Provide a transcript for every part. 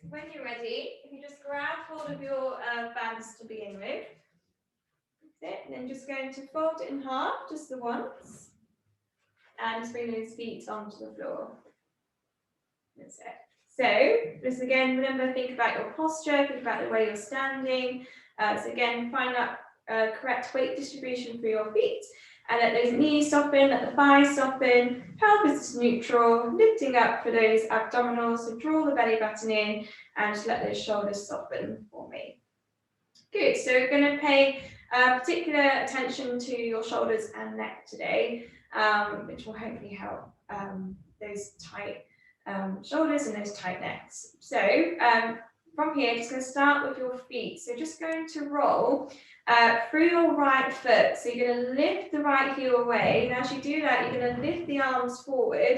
when you're ready, if you just grab hold of your bands to begin with, that's it, and then just going to fold it in half, just the once, and just bring those feet onto the floor. That's it. So, just again, remember, think about your posture, think about the way you're standing. So again, find that correct weight distribution for your feet, and let those knees soften, let the thighs soften, pelvis is neutral, lifting up for those abdominals, so draw the belly button in, and just let those shoulders soften for me. Good, so we're going to pay particular attention to your shoulders and neck today, which will hopefully help those tight shoulders and those tight necks. So from here, just going to start with your feet. So just going to roll through your right foot. So you're going to lift the right heel away. And as you do that, you're going to lift the arms forward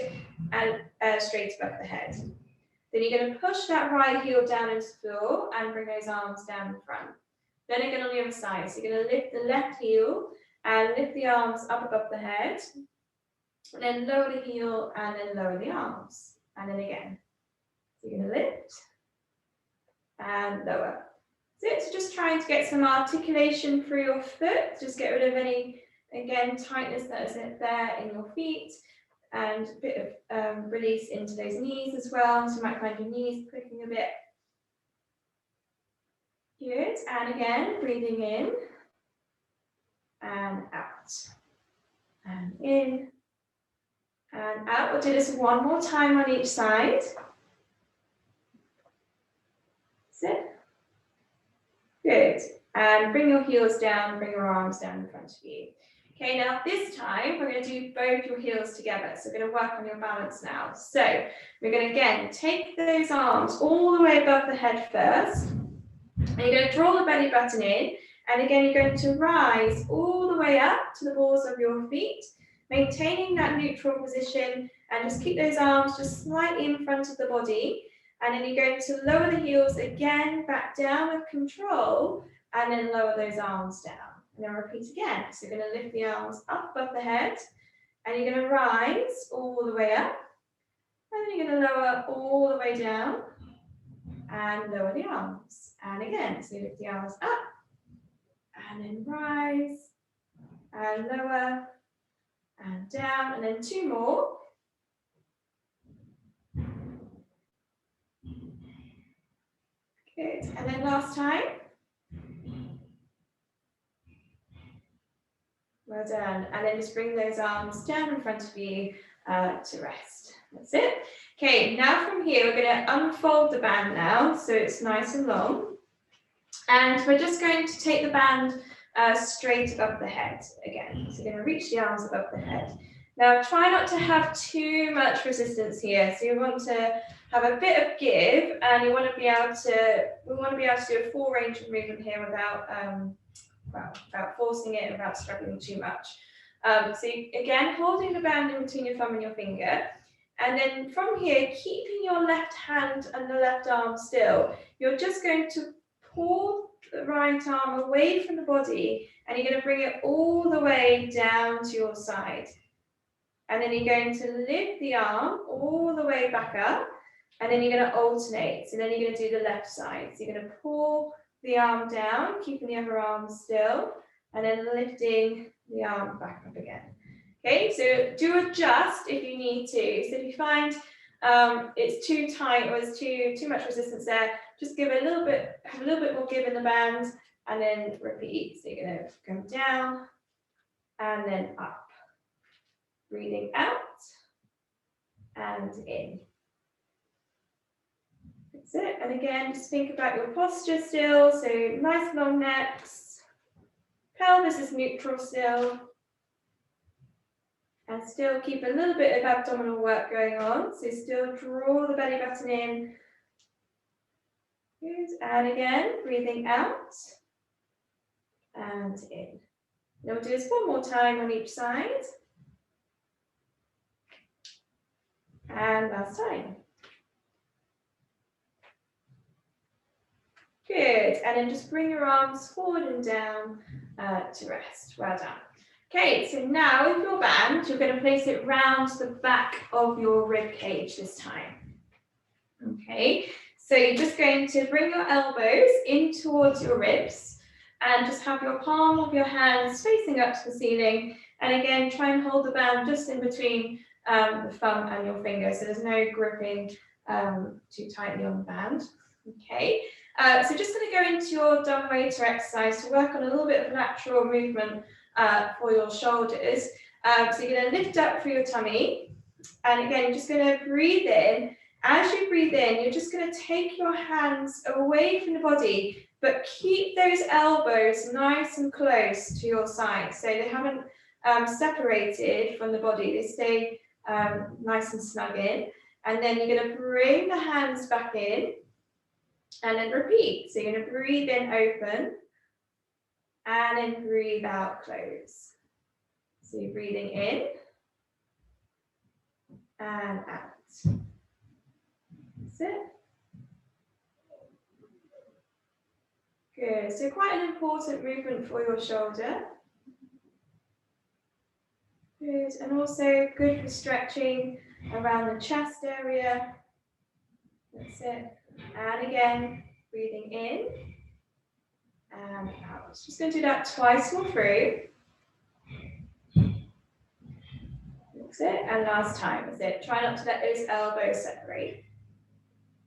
and straight above the head. Then you're going to push that right heel down into the floor and bring those arms down in front. Then again on the other side. So you're going to lift the left heel and lift the arms up above the head. And then lower the heel and then lower the arms. And then again. So you're going to lift and lower. So it's just trying to get some articulation through your foot. Just get rid of any, again, tightness that is there in your feet. And a bit of release into those knees as well. So you might find your knees clicking a bit. Good. And again, breathing in and out. And in and out. We'll do this one more time on each side. That's it. Good. And bring your heels down, bring your arms down in front of you. Okay, now this time we're going to do both your heels together. So we're going to work on your balance now. So we're going to again take those arms all the way above the head first. And you're going to draw the belly button in. And again, you're going to rise all the way up to the balls of your feet, maintaining that neutral position, and just keep those arms just slightly in front of the body. And then you're going to lower the heels again, back down with control, and then lower those arms down. And then repeat again. So you're going to lift the arms up above the head, and you're going to rise all the way up, and then you're going to lower all the way down, and lower the arms. And again, so you lift the arms up, and then rise, and lower, and down, and then two more. Good, and then last time. Well done, and then just bring those arms down in front of you to rest. That's it. Okay, now from here, we're going to unfold the band now, so it's nice and long. And we're just going to take the band straight above the head again. So you're going to reach the arms above the head. Now try not to have too much resistance here. So you want to have a bit of give, and you want to be able to, we want to be able to do a full range of movement here without forcing it, without struggling too much. So you, again, holding the band in between your thumb and your finger. And then from here, keeping your left hand and the left arm still, you're just going to pull the right arm away from the body, and you're going to bring it all the way down to your side. And then you're going to lift the arm all the way back up, and then you're going to alternate. So then you're going to do the left side. So you're going to pull the arm down, keeping the other arm still, and then lifting the arm back up again. Okay, so do adjust if you need to. So if you find it's too tight or there's too much resistance there, just give a little bit, have a little bit more give in the band, and then repeat. So you're going to come down and then up. Breathing out and in. That's it. And again, just think about your posture still. So nice long necks. Pelvis is neutral still. And still keep a little bit of abdominal work going on. So still draw the belly button in. Good. And again, breathing out and in. Now we'll do this one more time on each side. And last time. Good. And then just bring your arms forward and down to rest. Well done. Okay, so now with your band, you're going to place it round the back of your rib cage this time. Okay, So you're just going to bring your elbows in towards your ribs and just have your palm of your hands facing up to the ceiling. And again, try and hold the band just in between the thumb and your finger, so there's no gripping too tightly on the band. Okay, so just going to go into your dumbwaiter exercise to work on a little bit of lateral movement for your shoulders. So you're going to lift up through your tummy, and again, you're just going to breathe in. As you breathe in, you're just going to take your hands away from the body, but keep those elbows nice and close to your side, so they haven't separated from the body. They stay nice and snug in. And then you're going to bring the hands back in and then repeat. So you're going to breathe in, open, and then breathe out, close. So you're breathing in and out. That's it. Good. So quite an important movement for your shoulder. Good. And also good for stretching around the chest area. That's it. And again, breathing in and out. Just going to do that twice more through. That's it. And last time. That's it. Try not to let those elbows separate.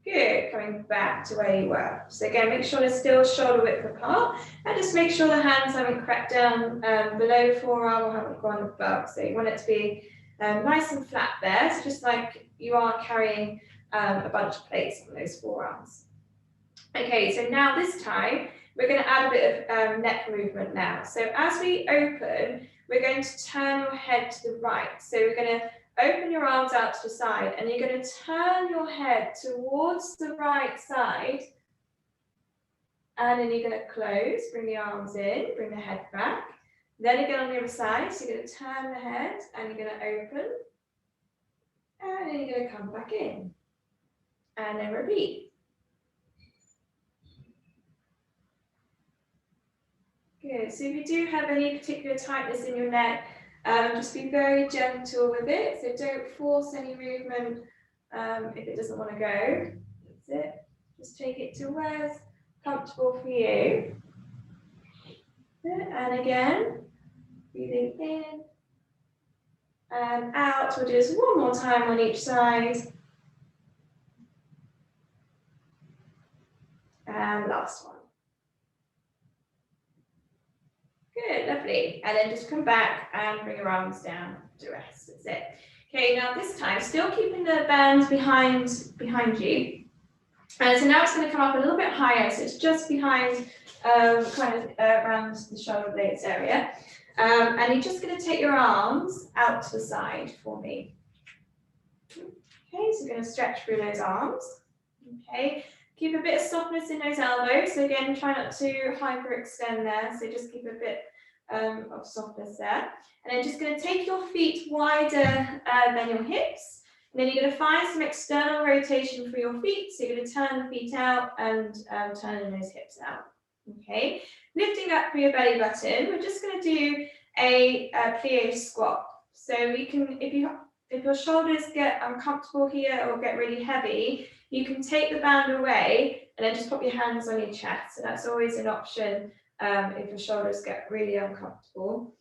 Good. Coming back to where you were. So again, make sure they're still shoulder width apart, and just make sure the hands haven't crept down below the forearm or haven't gone above. So you want it to be nice and flat there. So just like you are carrying a bunch of plates on those forearms. Okay, so now this time we're going to add a bit of neck movement now. So as we open, we're going to turn your head to the right. So we're going to open your arms out to the side, and you're going to turn your head towards the right side, and then you're going to close, bring the arms in, bring the head back. Then again on the other side, so you're going to turn the head, and you're going to open, and then you're going to come back in. And then repeat. Good. So if you do have any particular tightness in your neck, just be very gentle with it. So don't force any movement if it doesn't want to go. That's it. Just take it to where's comfortable for you. And again, breathing in and out. We'll do this one more time on each side. And last one. Good, lovely. And then just come back and bring your arms down to rest. That's it. Okay, now this time, still keeping the band behind you. And so now it's going to come up a little bit higher. So it's just behind, around the shoulder blades area. And you're just going to take your arms out to the side for me. Okay, so we're going to stretch through those arms. Okay. Keep a bit of softness in those elbows. So again, try not to hyperextend there. So just keep a bit of softness there. And then just going to take your feet wider than your hips. And then you're going to find some external rotation for your feet. So you're going to turn the feet out and turn those hips out. Okay. Lifting up through your belly button, we're just going to do a plie squat. So you can, if your shoulders get uncomfortable here or get really heavy, you can take the band away and then just put your hands on your chest. So that's always an option if your shoulders get really uncomfortable.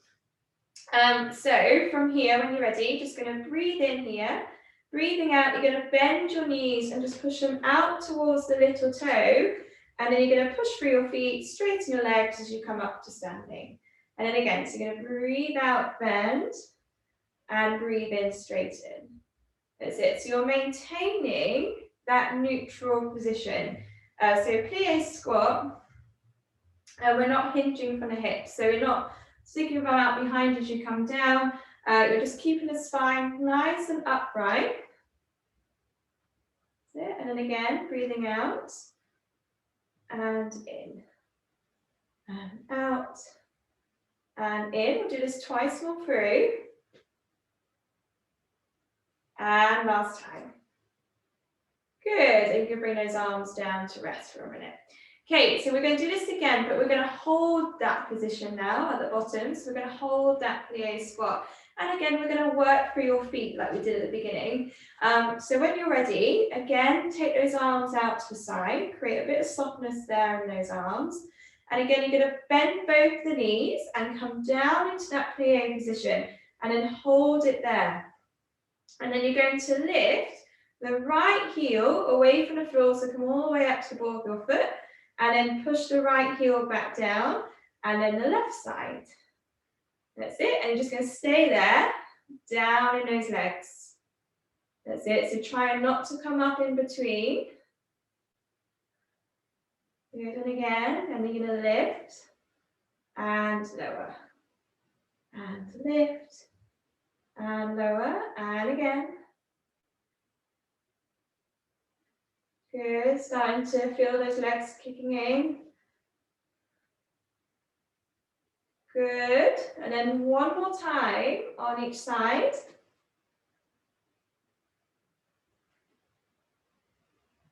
So from here, when you're ready, just going to breathe in here. Breathing out, you're going to bend your knees and just push them out towards the little toe. And then you're going to push through your feet, straighten your legs as you come up to standing. And then again, so you're going to breathe out, bend, and breathe in, straighten. That's it. So you're maintaining that neutral position. So plie squat, we're not hinging from the hips. So you're not sticking your bum out behind as you come down. You're just keeping the spine nice and upright. That's it. And then again, breathing out and in and out and in. We'll do this twice more through. And last time. Good. And you can bring those arms down to rest for a minute. Okay, so we're going to do this again, but we're going to hold that position now at the bottom. So we're going to hold that plie squat. And again, we're going to work through your feet like we did at the beginning. So when you're ready, again, take those arms out to the side, create a bit of softness there in those arms. And again, you're going to bend both the knees and come down into that plie position and then hold it there. And then you're going to lift the right heel away from the floor, so come all the way up to the ball of your foot, and then push the right heel back down, and then the left side. That's it, and you're just going to stay there, down in those legs. That's it, so try not to come up in between. Good, and again, and you're going to lift, and lower, and lift, and lower, and again. Good, starting to feel those legs kicking in. Good, and then one more time on each side.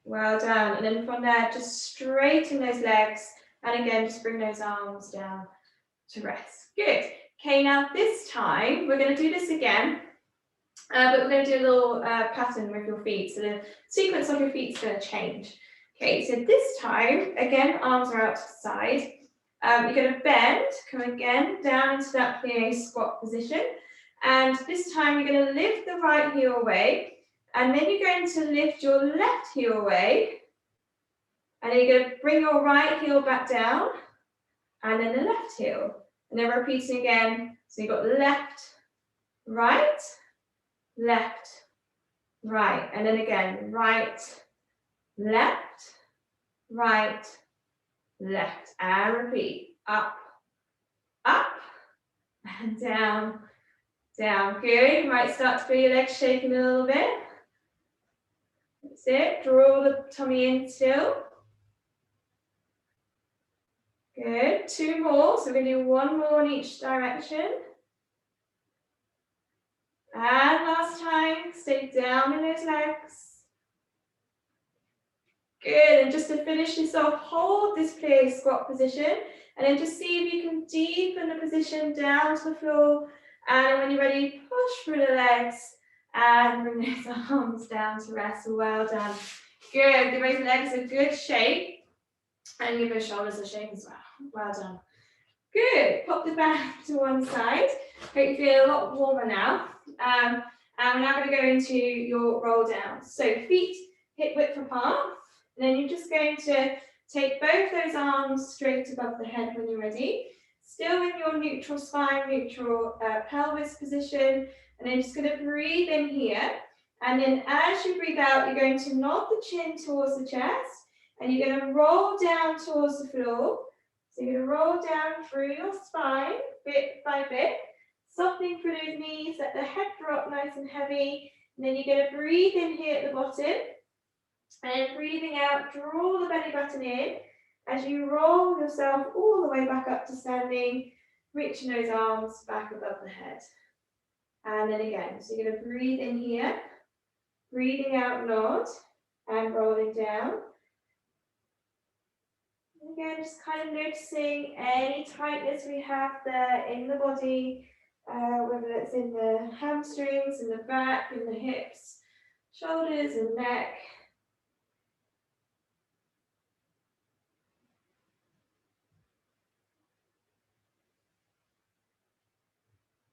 Well done, and then from there, just straighten those legs, and again, just bring those arms down to rest. Good. Okay, now this time, we're going to do this again, but we're going to do a little pattern with your feet, so the sequence of your feet is going to change. Okay, so this time, again, arms are out to the side. You're going to bend, come again down into that plie squat position, and this time you're going to lift the right heel away, and then you're going to lift your left heel away, and then you're going to bring your right heel back down, and then the left heel, and then repeating again. So you've got left, right, and then again, right, left, right, left, and repeat, up, and down, down. Good, you might start to feel your legs shaking a little bit. That's it, draw the tummy in still. Good, two more, so we're going to do one more in each direction. And last time, stay down in those legs. Good, and just to finish this off, hold this plie squat position, and then just see if you can deepen the position down to the floor, and when you're ready, push through the legs, and bring those arms down to rest. Well done. Good, give those legs a good shake, and give those shoulders a shake as well. Well done. Good, pop the back to one side. Hope you feel a lot warmer now. And we're now going to go into your roll down. So feet hip width apart. And then you're just going to take both those arms straight above the head when you're ready. Still in your neutral spine, neutral pelvis position. And then just going to breathe in here. And then as you breathe out, you're going to nod the chin towards the chest. And you're going to roll down towards the floor. So you're going to roll down through your spine, bit by bit. Softening through those knees, let the head drop nice and heavy. And then you're going to breathe in here at the bottom. And then breathing out, draw the belly button in as you roll yourself all the way back up to standing, reaching those arms back above the head. And then again, so you're going to breathe in here, breathing out, nod, and rolling down. Again, just kind of noticing any tightness we have there in the body, whether it's in the hamstrings, in the back, in the hips, shoulders and neck.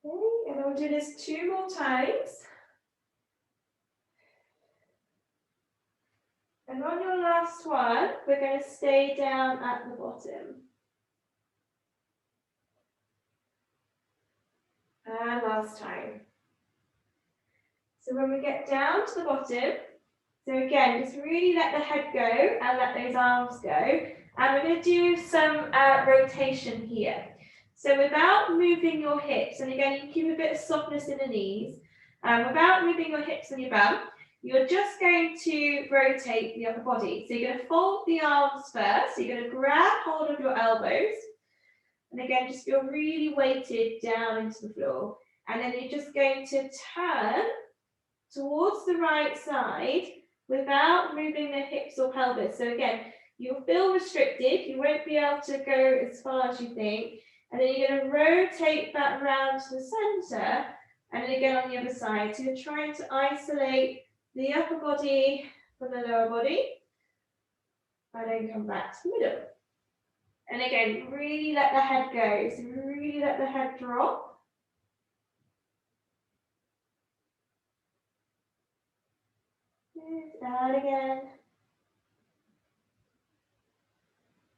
Okay, and we'll do this 2 more times. And on your last one, we're going to stay down at the bottom. And last time. So when we get down to the bottom, so again, just really let the head go and let those arms go. And we're going to do some rotation here. So without moving your hips, and again, you can keep a bit of softness in the knees, without moving your hips and your bum, you're just going to rotate the upper body. So you're going to fold the arms first. So you're going to grab hold of your elbows. And again, just feel really weighted down into the floor. And then you're just going to turn towards the right side without moving the hips or pelvis. So again, you'll feel restricted. You won't be able to go as far as you think. And then you're going to rotate that around to the center And then again on the other side. So you're trying to isolate the upper body from the lower body. And then come back to the middle. And again, really let the head go. So really let the head drop. And again.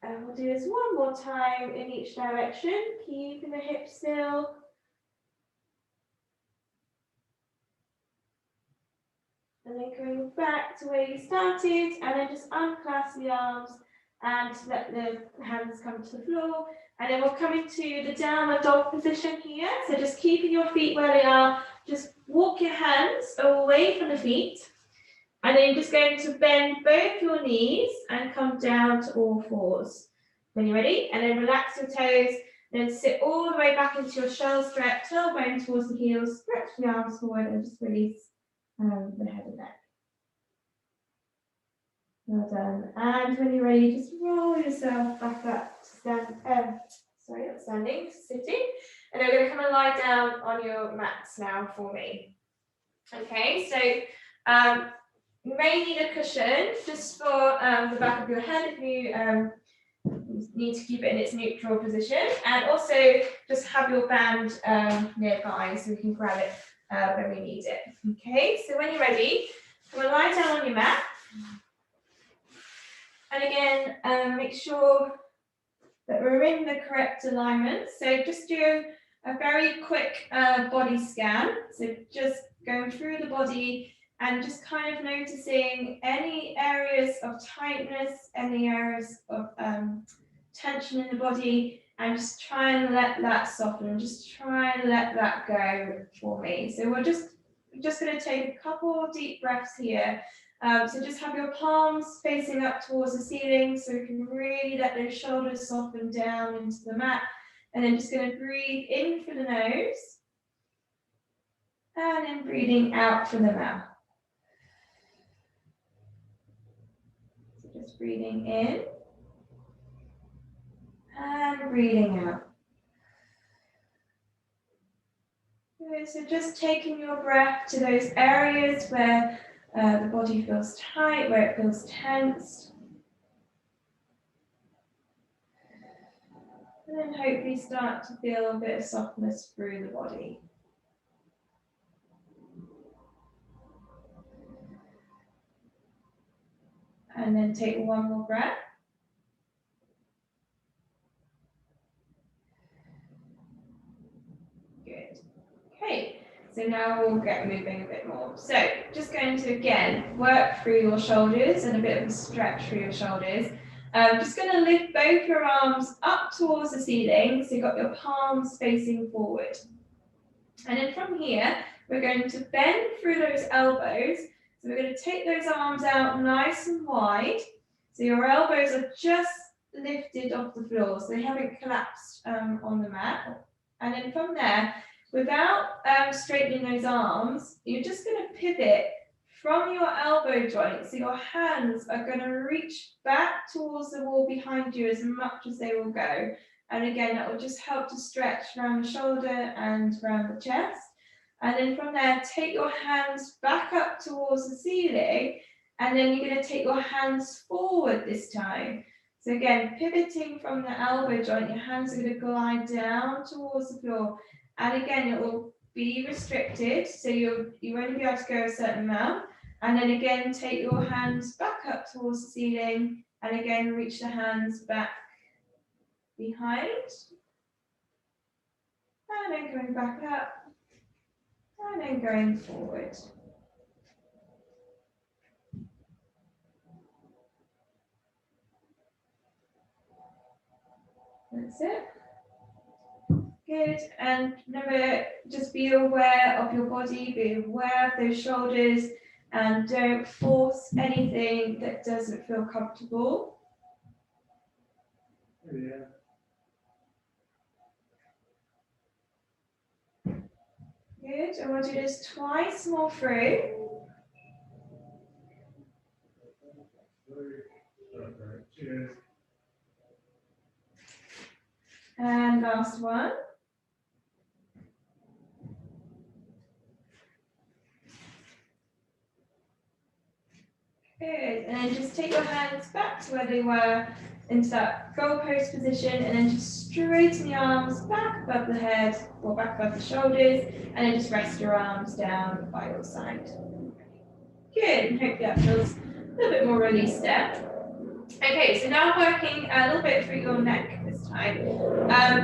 And we'll do this one more time in each direction, keeping the hips still. And then going back to where you started, and then just unclasp the arms and let the hands come to the floor. And then we'll come into the downward dog position here. So just keeping your feet where they are, just walk your hands away from the feet. And then you're just going to bend both your knees and come down to all fours. When you're ready, and then relax your toes, then sit all the way back into your shell stretch, tailbone towards the heels, stretch the arms forward and just release the head and neck. Well done. And when you're ready, just roll yourself back up to not standing, sitting. And then we're going to come and lie down on your mats now for me. Okay, so you may need a cushion just for the back of your head if you need to keep it in its neutral position, and also just have your band nearby so we can grab it when we need it. Okay, so when you're ready, I'm going to lie down on your mat. And again, make sure that we're in the correct alignment. So just do a very quick body scan. So just going through the body and just kind of noticing any areas of tightness, any areas of tension in the body, and just try and let that soften. Just try and let that go for me. So we're just going to take a couple of deep breaths here. So just have your palms facing up towards the ceiling so you can really let those shoulders soften down into the mat. And then just going to breathe in through the nose and then breathing out through the mouth. So just breathing in and breathing out. Good. So just taking your breath to those areas where the body feels tight, where it feels tense. And then hopefully start to feel a bit of softness through the body. And then take one more breath. Good. Okay, so now we'll get moving a bit more. So just going to, again, work through your shoulders and a bit of a stretch through your shoulders. Just going to lift both your arms up towards the ceiling, so you've got your palms facing forward. And then from here, we're going to bend through those elbows. So we're going to take those arms out nice and wide. So your elbows are just lifted off the floor, so they haven't collapsed on the mat. And then from there, without straightening those arms, you're just going to pivot from your elbow joint. So your hands are going to reach back towards the wall behind you as much as they will go. And again, that will just help to stretch around the shoulder and around the chest. And then from there, take your hands back up towards the ceiling. And then you're going to take your hands forward this time. So again, pivoting from the elbow joint, your hands are going to glide down towards the floor. And again, it will be restricted. So you only be able to go a certain amount. And then again, take your hands back up towards the ceiling. And again, reach the hands back behind. And then going back up. And then going forward. That's it. Good. And remember, just be aware of your body, be aware of those shoulders, and don't force anything that doesn't feel comfortable. Yeah. Good. And we'll do this twice more through. Cheers. And last one. Good. And then just take your hands back to where they were into that goalpost position, and then just straighten the arms back above the head or back above the shoulders, and then just rest your arms down by your side. Good. And hopefully that feels a little bit more released there. Okay, so now working a little bit through your neck this time.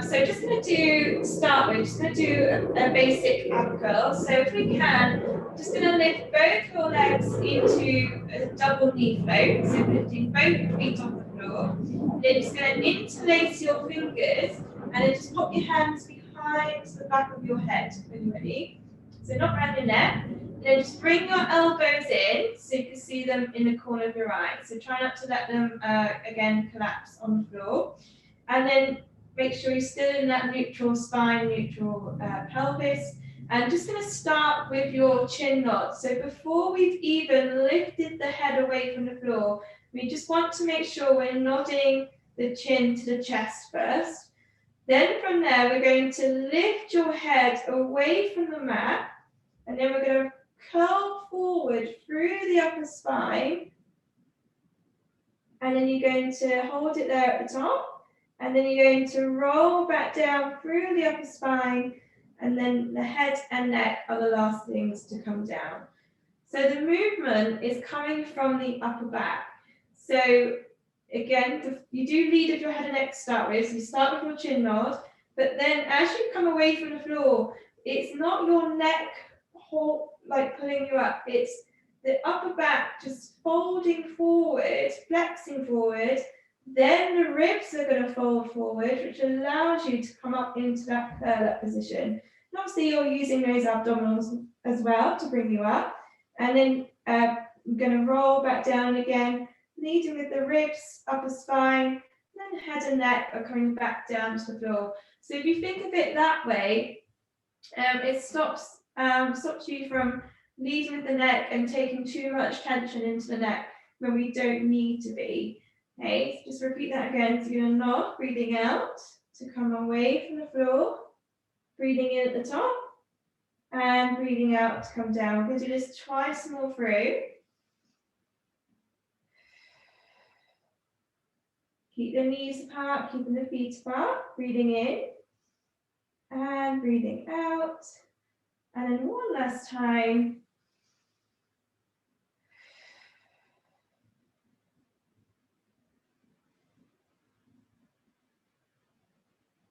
So just going to start with, just going to do a basic ab curl. So if we can, just going to lift both your legs into a double knee float. So lifting both your feet off the floor. Then just going to interlace your fingers and then just pop your hands behind the back of your head when you're ready. So not around your neck. Then just bring your elbows in so you can see them in the corner of your eye. So try not to let them, again, collapse on the floor. And then make sure you're still in that neutral spine, neutral pelvis. And just going to start with your chin nod. So before we've even lifted the head away from the floor, we just want to make sure we're nodding the chin to the chest first. Then from there, we're going to lift your head away from the mat. And then we're going to curl forward through the upper spine, and then you're going to hold it there at the top, and then you're going to roll back down through the upper spine, and then the head and neck are the last things to come down. So the movement is coming from the upper back. So again, you do lead with your head and neck to start with, so you start with your chin nod, but then as you come away from the floor, it's not your neck like pulling you up, it's the upper back just folding forward, flexing forward, then the ribs are going to fold forward, which allows you to come up into that curl up position. And obviously you're using those abdominals as well to bring you up, and then I'm going to roll back down again, leading with the ribs, upper spine, then head and neck are coming back down to the floor. So if you think of it that way, it stops you from leading with the neck and taking too much tension into the neck when we don't need to be. Okay, so just repeat that again. So you're going to nod, breathing out to come away from the floor, breathing in at the top, and breathing out to come down. We're going to do this twice more through. Keep the knees apart, keeping the feet apart, breathing in and breathing out. And then one last time.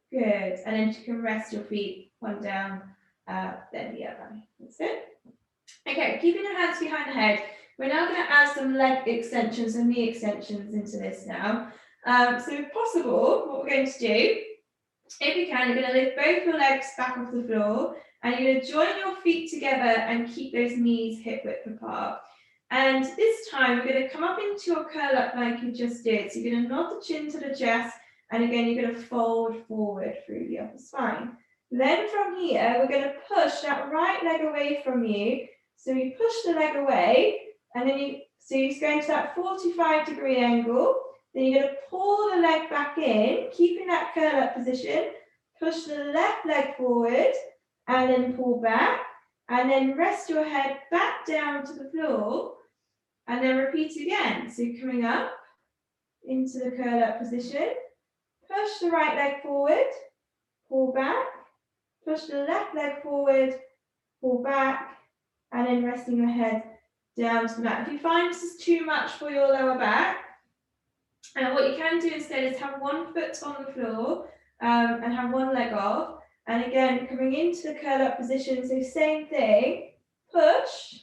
Good. And then you can rest your feet one down, then the other. That's it. Okay, keeping your hands behind the head. We're now going to add some leg extensions and knee extensions into this now. So if possible, what we're going to do, if you can, you're going to lift both your legs back off the floor, and you're going to join your feet together and keep those knees hip width apart. And this time, we're going to come up into your curl up like you just did. So you're going to nod the chin to the chest, and again, you're going to fold forward through the upper spine. Then from here, we're going to push that right leg away from you. So you push the leg away, and then you're going to that 45-degree angle. Then you're going to pull the leg back in, keeping that curl up position. Push the left leg forward, and then pull back. And then rest your head back down to the floor, and then repeat again. So you're coming up into the curl up position. Push the right leg forward, pull back. Push the left leg forward, pull back, and then resting your head down to the mat. If you find this is too much for your lower back, what you can do instead is have one foot on the floor and have one leg off. And again, coming into the curl up position, so same thing, push,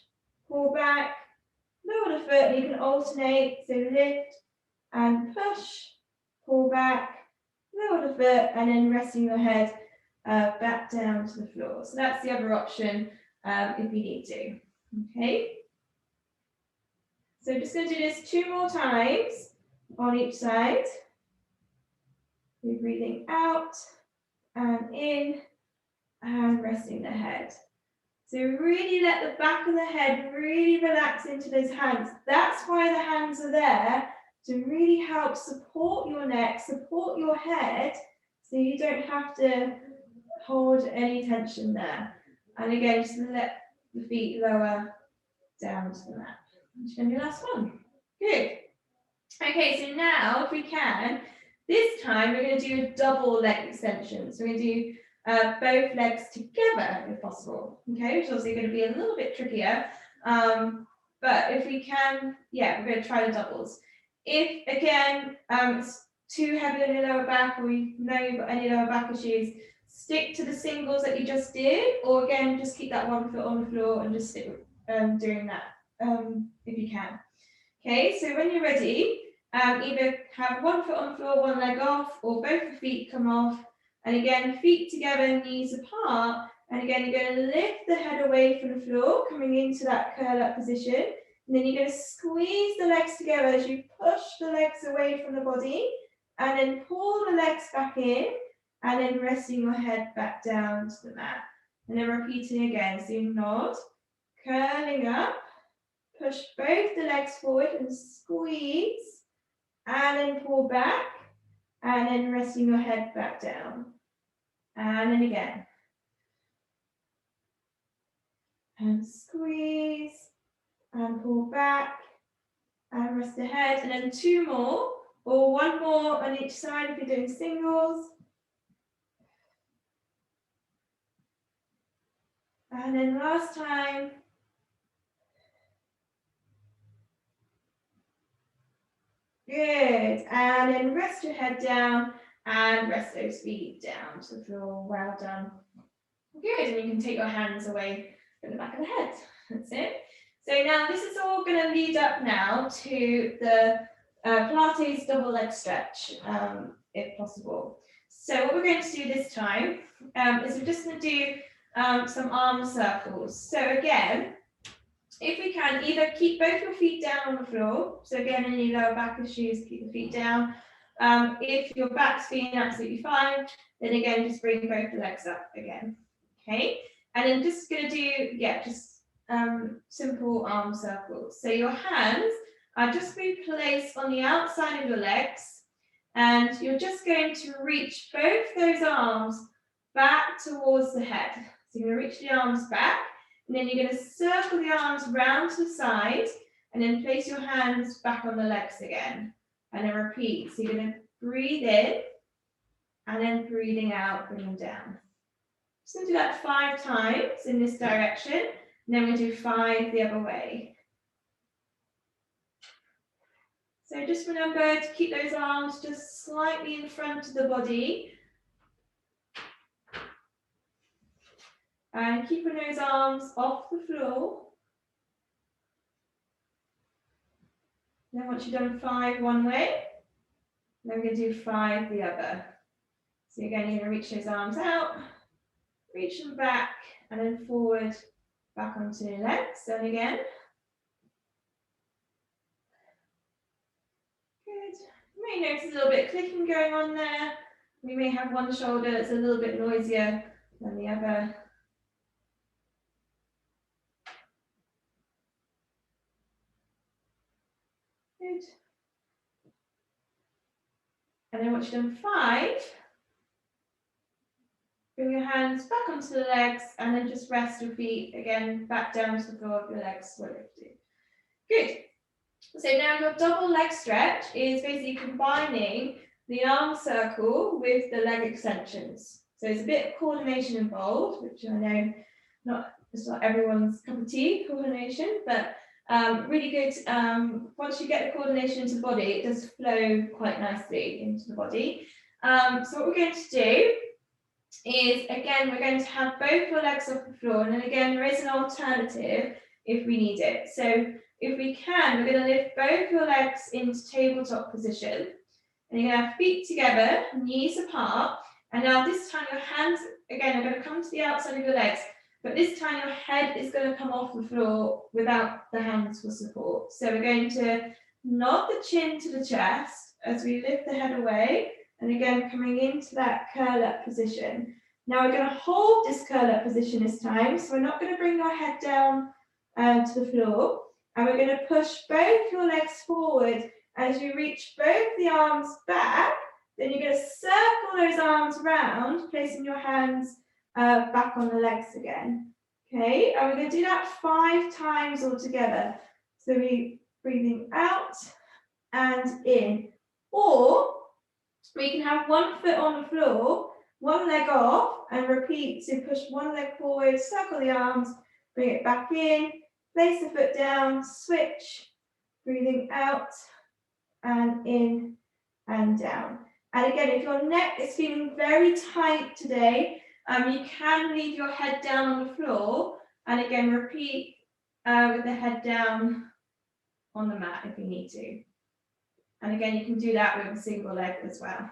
pull back, lower the foot, and you can alternate, so lift and push, pull back, lower the foot, and then resting your head back down to the floor. So that's the other option if you need to. Okay. So just going to do this 2 more times on each side. You're breathing out and in and resting the head. So really let the back of the head really relax into those hands. That's why the hands are there, to really help support your neck, support your head, so you don't have to hold any tension there. And again, just let the feet lower down to the mat. And your last one. Good. Okay, so now if we can, this time we're going to do a double leg extension. So we're going to do both legs together if possible. Okay, which is obviously going to be a little bit trickier. But if we can, yeah, we're going to try the doubles. If again it's too heavy on your lower back, or you know you've got any lower back issues, stick to the singles that you just did, or again just keep that one foot on the floor and just stick doing that if you can. Okay, so when you're ready, either have one foot on the floor, one leg off, or both the feet come off. And again, feet together, knees apart. And again, you're going to lift the head away from the floor, coming into that curl up position. And then you're going to squeeze the legs together as you push the legs away from the body. And then pull the legs back in. And then resting your head back down to the mat. And then repeating again. So you nod, curling up. Push both the legs forward and squeeze, and then pull back, and then resting your head back down. And then again. And squeeze, and pull back, and rest the head. And then two more, or one more on each side if you're doing singles. And then last time. Good, and then rest your head down and rest those feet down to the floor. Well done. Good, and you can take your hands away from the back of the head. That's it. So now this is all going to lead up now to the Pilates double leg stretch, if possible. So what we're going to do this time is we're just going to do some arm circles. So again, if we can, either keep both your feet down on the floor. So again, any lower back issues, keep the feet down. If your back's feeling absolutely fine, then again, just bring both the legs up again. Okay, and then just going to do, yeah, just simple arm circles. So your hands are just being placed on the outside of your legs, and you're just going to reach both those arms back towards the head. So you're going to reach the arms back, and then you're going to circle the arms round to the side, and then place your hands back on the legs again, and then repeat. So you're going to breathe in, and then breathing out, bring them down. Just going to do that 5 times in this direction, and then we do 5 the other way. So just remember to keep those arms just slightly in front of the body. And keeping those arms off the floor. Then once you've done 5 one way, then we're going to do 5 the other. So again, you're going to reach those arms out, reach them back, and then forward, back onto your legs. And again. Good. You may notice a little bit of clicking going on there. We may have one shoulder that's a little bit noisier than the other. Good. And then once you've done 5, bring your hands back onto the legs and then just rest your feet again back down to the floor of your legs were lifted. Good. So now your double leg stretch is basically combining the arm circle with the leg extensions. So there's a bit of coordination involved, which I know it's not everyone's cup of tea, coordination, but really good. Once you get the coordination into the body, it does flow quite nicely into the body. So what we're going to do is, again, we're going to have both your legs off the floor, and then again, there is an alternative if we need it. So if we can, we're going to lift both your legs into tabletop position, and you're going to have feet together, knees apart, and now this time your hands, again, are going to come to the outside of your legs, but this time your head is going to come off the floor without the hands for support. So we're going to nod the chin to the chest as we lift the head away, and again, coming into that curl up position. Now we're going to hold this curl up position this time, so we're not going to bring our head down to the floor, and we're going to push both your legs forward as you reach both the arms back. Then you're going to circle those arms round, placing your hands back on the legs again. Okay, and we're going to do that 5 times all together. So we Breathing out and in. Or we can have one foot on the floor, one leg off, and repeat. So push one leg forward, circle the arms, bring it back in, place the foot down, switch, breathing out and in and down. And again, if your neck is feeling very tight today, you can leave your head down on the floor, and again, repeat with the head down on the mat if you need to. And again, you can do that with a single leg as well.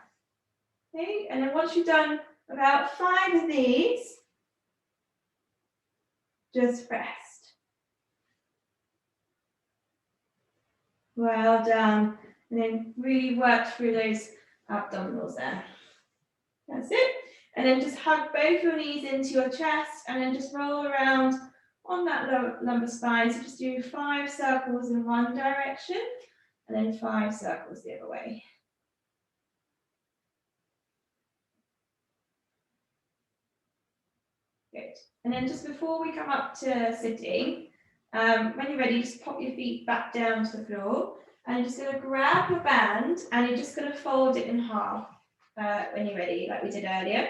Okay, and then once you've done about 5 of these, just rest. Well done. And then really work through those abdominals there. That's it. And then just hug both your knees into your chest and then just roll around on that lower lumbar spine. So just do 5 circles in one direction and then 5 circles the other way. Good. And then just before we come up to sitting, when you're ready, just pop your feet back down to the floor. And you're just going to grab your band and you're just going to fold it in half when you're ready, like we did earlier.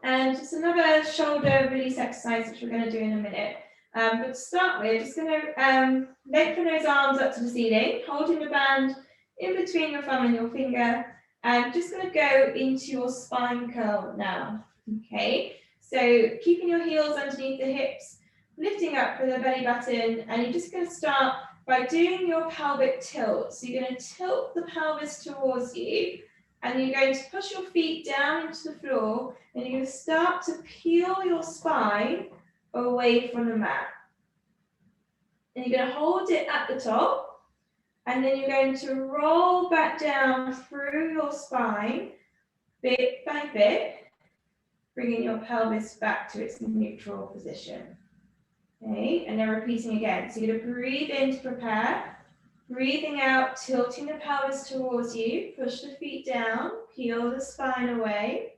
And just another shoulder release exercise, which we're going to do in a minute. But to start with, just going to lengthen those arms up to the ceiling, holding the band in between your thumb and your finger. And just going to go into your spine curl now. Okay, so keeping your heels underneath the hips, lifting up with the belly button, and you're just going to start by doing your pelvic tilt. So you're going to tilt the pelvis towards you, and you're going to push your feet down into the floor, and you're going to start to peel your spine away from the mat. And you're going to hold it at the top, and then you're going to roll back down through your spine, bit by bit, bringing your pelvis back to its neutral position. Okay, and then repeating again. So you're going to breathe in to prepare, breathing out, tilting the pelvis towards you, push the feet down, peel the spine away,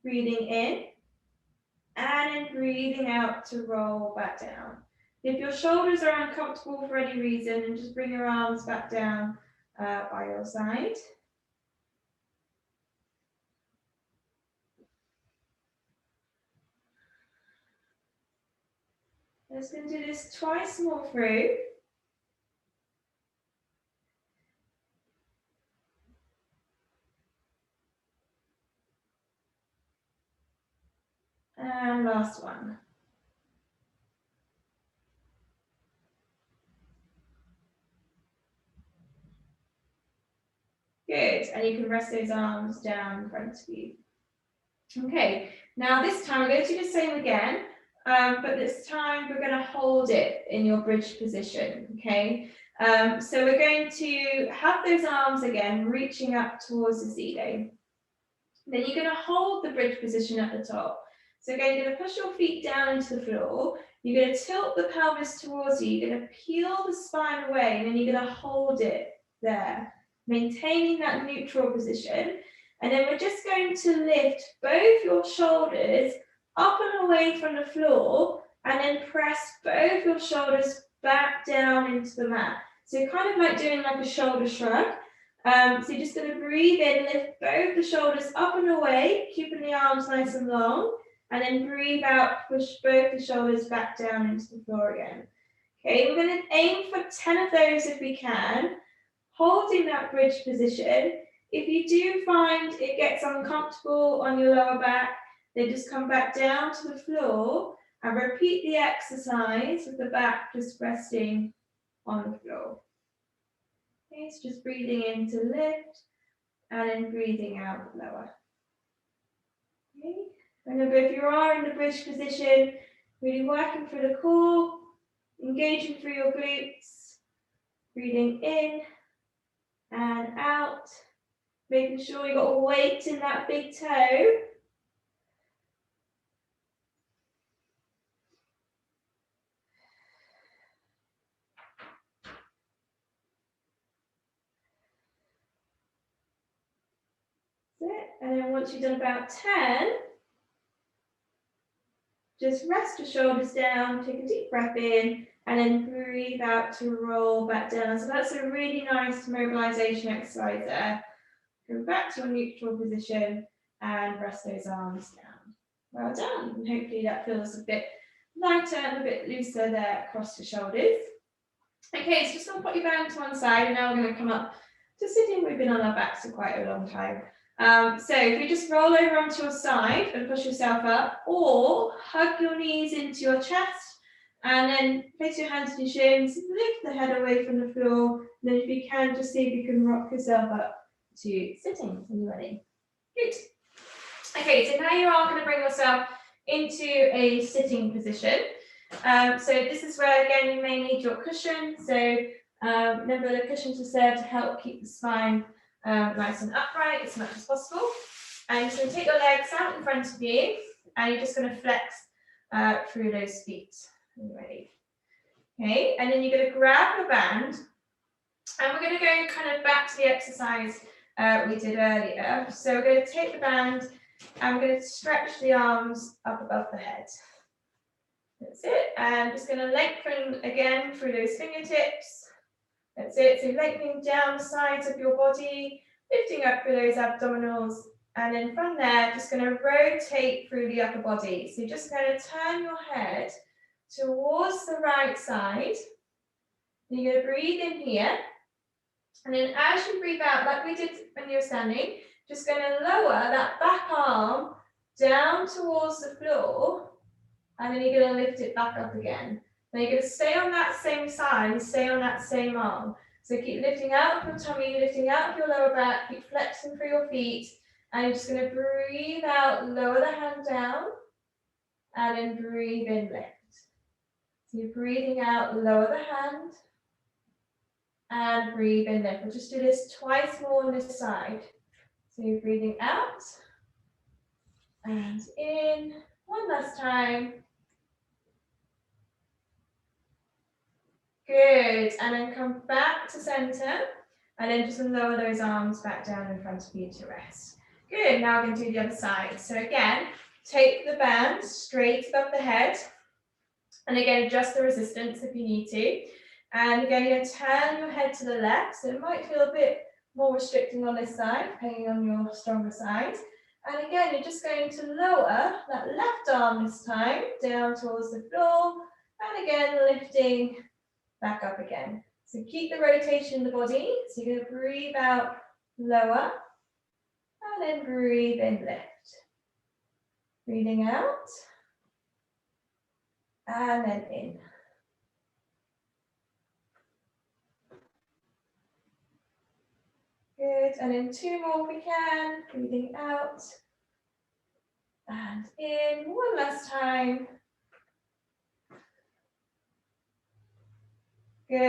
breathing in, and then breathing out to roll back down. If your shoulders are uncomfortable for any reason, then just bring your arms back down by your side. I'm just going to do this twice more through. And last one. Good, and you can rest those arms down in front of you. Okay, now this time we're going to do the same again, but this time we're going to hold it in your bridge position, okay? So we're going to have those arms again reaching up towards the ceiling. Then you're going to hold the bridge position at the top. So again, you're going to push your feet down into the floor. You're going to tilt the pelvis towards you. You're going to peel the spine away, and then you're going to hold it there, maintaining that neutral position. And then we're just going to lift both your shoulders up and away from the floor, and then press both your shoulders back down into the mat. So you're kind of like doing like a shoulder shrug. So you're just going to breathe in, lift both the shoulders up and away, keeping the arms nice and long, and then breathe out, push both the shoulders back down into the floor again. Okay, we're going to aim for 10 of those if we can, holding that bridge position. If you do find it gets uncomfortable on your lower back, then just come back down to the floor and repeat the exercise with the back just resting on the floor. Okay, so just breathing in to lift and then breathing out lower. Okay, remember if you are in the bridge position, really working through the core, engaging through your glutes, breathing in and out, making sure you got a weight in that big toe. That's it. And then once you've done about 10, just rest your shoulders down, take a deep breath in, and then breathe out to roll back down. So that's a really nice mobilization exercise there. Go back to your neutral position and rest those arms down. Well done. And hopefully that feels a bit lighter and a bit looser there across your shoulders. Okay, so just going to put your band to one side, and now we're going to come up to sitting. We've been on our backs for quite a long time. So if you just roll over onto your side and push yourself up, or hug your knees into your chest, and then place your hands to your shins, lift the head away from the floor, and then if you can, just see if you can rock yourself up to sitting when you're ready. Good. Okay, so now you are going to bring yourself into a sitting position. So this is where, again, you may need your cushion. So remember, the cushions are there to help keep the spine nice and upright as much as possible. And you're just going to take your legs out in front of you, and you're just going to flex through those feet. Ready? Okay, and then you're going to grab your band, and we're going to go kind of back to the exercise we did earlier. So we're going to take the band, and we're going to stretch the arms up above the head. That's it. And just going to lengthen again through those fingertips. That's it. So lengthening down the sides of your body, lifting up through those abdominals. And then from there, just going to rotate through the upper body. So you're just going to turn your head towards the right side. And you're going to breathe in here. And then as you breathe out, like we did when you were standing, just going to lower that back arm down towards the floor. And then you're going to lift it back up again. Now you're going to stay on that same side, stay on that same arm. So keep lifting out of your tummy, lifting out of your lower back, keep flexing through your feet. And you're just going to breathe out, lower the hand down, and then breathe in, lift. So you're breathing out, lower the hand, and breathe in, lift. We'll just do this twice more on this side. So you're breathing out, and in, one last time. Good, and then come back to center, and then just lower those arms back down in front of you to rest. Good, now we're going to do the other side. So again, take the band straight above the head, and again, adjust the resistance if you need to. And again, you're going to turn your head to the left, so it might feel a bit more restricting on this side, depending on your stronger side. And again, you're just going to lower that left arm this time, down towards the floor, and again, lifting back up again. So keep the rotation in the body. So you're going to breathe out, lower, and then breathe in, lift. Breathing out, and then in. Good, and then two more if we can. Breathing out, and in. One last time. Good,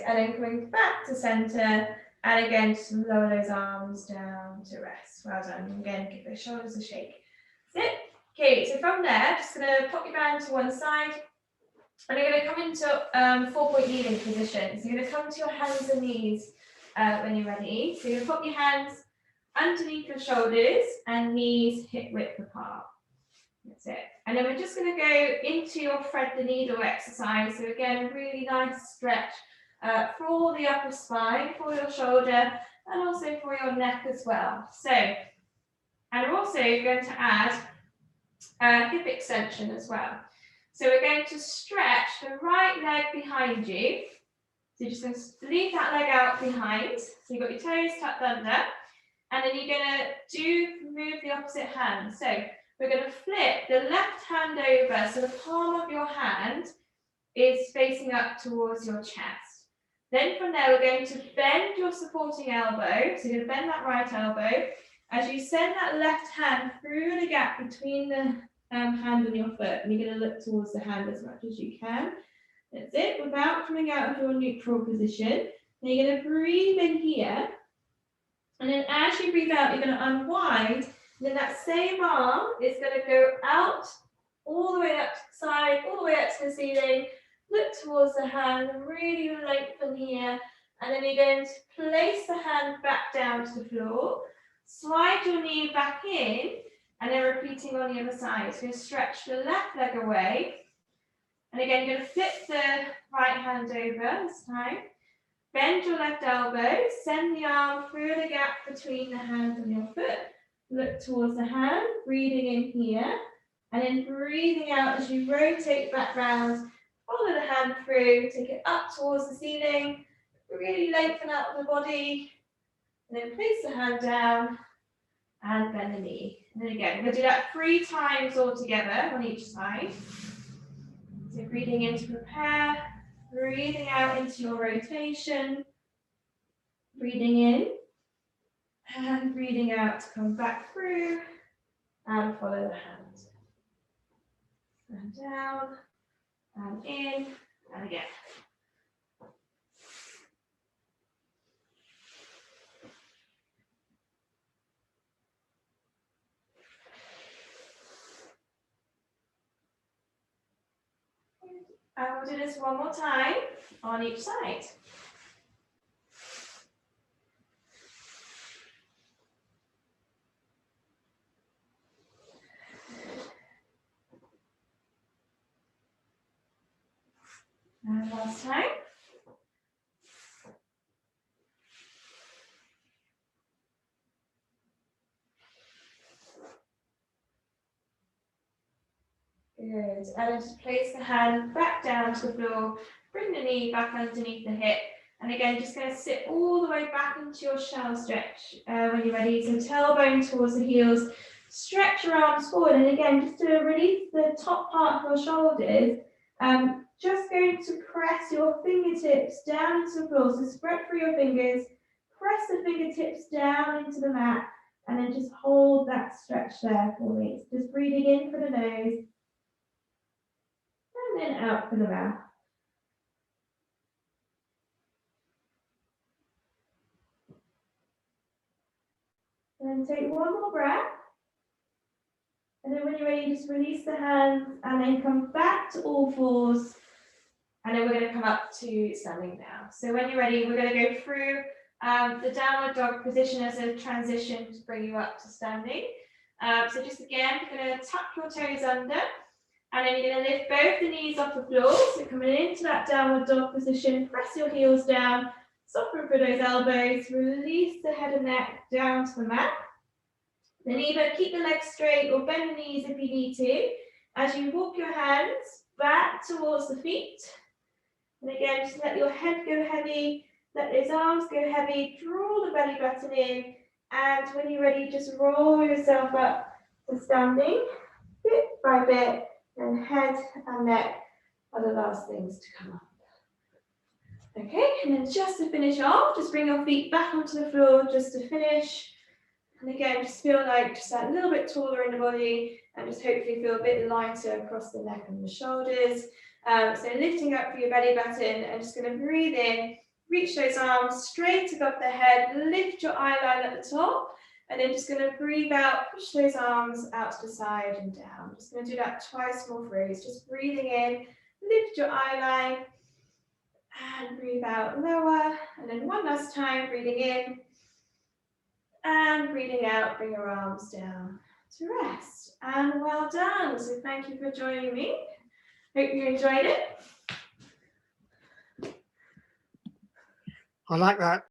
and then coming back to center, and again, just lower those arms down to rest. Well done. Again, give those shoulders a shake. That's it. Okay, so from there, just going to pop your band to one side, and you're going to come into 4-point kneeling position. So you're going to come to your hands and knees when you're ready. So you're going to put your hands underneath your shoulders and knees hip width apart. That's it. And then we're just going to go into your thread the needle exercise. So again, a really nice stretch for the upper spine, for your shoulder, and also for your neck as well. So, and we're also going to add hip extension as well. So we're going to stretch the right leg behind you. So you're just going to leave that leg out behind. So you've got your toes tucked under. And then you're going to move the opposite hand. So we're going to flip the left hand over. So the palm of your hand is facing up towards your chest. Then from there, we're going to bend your supporting elbow. So you're going to bend that right elbow. As you send that left hand through the gap between the hand and your foot, and you're going to look towards the hand as much as you can. That's it, without coming out of your neutral position. Then you're going to breathe in here, and then as you breathe out, you're going to unwind, and then that same arm is going to go out all the way up to the side, all the way up to the ceiling, look towards the hand, and really lengthen here, and then you're going to place the hand back down to the floor, slide your knee back in, And then repeating on the other side. So you're going to stretch the left leg away. And again, you're going to flip the right hand over this time. Bend your left elbow, send the arm through the gap between the hand and your foot. Look towards the hand, breathing in here. And then breathing out as you rotate back round. Follow the hand through, take it up towards the ceiling. Really lengthen out the body. And then place the hand down and bend the knee. And then again, we're going to do that 3 times all together on each side. So breathing in to prepare, breathing out into your rotation, breathing in, and breathing out to come back through, and follow the hand. And down, and in, and again. And we'll do this one more time on each side. And last time. Good. And just place the hand back down to the floor. Bring the knee back underneath the hip. And again, just going to sit all the way back into your shell stretch when you're ready. So tailbone towards the heels. Stretch your arms forward. And again, just to release the top part of your shoulders, just going to press your fingertips down into the floor. So spread through your fingers. Press the fingertips down into the mat. And then just hold that stretch there for me. Just breathing in for the nose. And then out for the mouth. And then take one more breath. And then when you're ready, just release the hands and then come back to all fours. And then we're going to come up to standing now. So when you're ready, we're going to go through the downward dog position as a transition to bring you up to standing. So just again, you're going to tuck your toes under. And then you're going to lift both the knees off the floor. So coming into that downward dog position, press your heels down, soften through those elbows, release the head and neck down to the mat. Then either keep the legs straight or bend the knees if you need to. As you walk your hands back towards the feet. And again, just let your head go heavy, let those arms go heavy, draw the belly button in. And when you're ready, just roll yourself up to standing, bit by bit. And head and neck are the last things to come up. Okay, and then just to finish off, just bring your feet back onto the floor just to finish. And again, just feel like just that little bit taller in the body and just hopefully feel a bit lighter across the neck and the shoulders. So lifting up for your belly button and just going to breathe in, reach those arms straight above the head, lift your eye line at the top. And then just going to breathe out, push those arms out to the side and down. Just going to do that twice more throws. Just breathing in, lift your eye line, and breathe out lower. And then one last time, breathing in, and breathing out, bring your arms down to rest. And well done. So thank you for joining me. Hope you enjoyed it. I like that.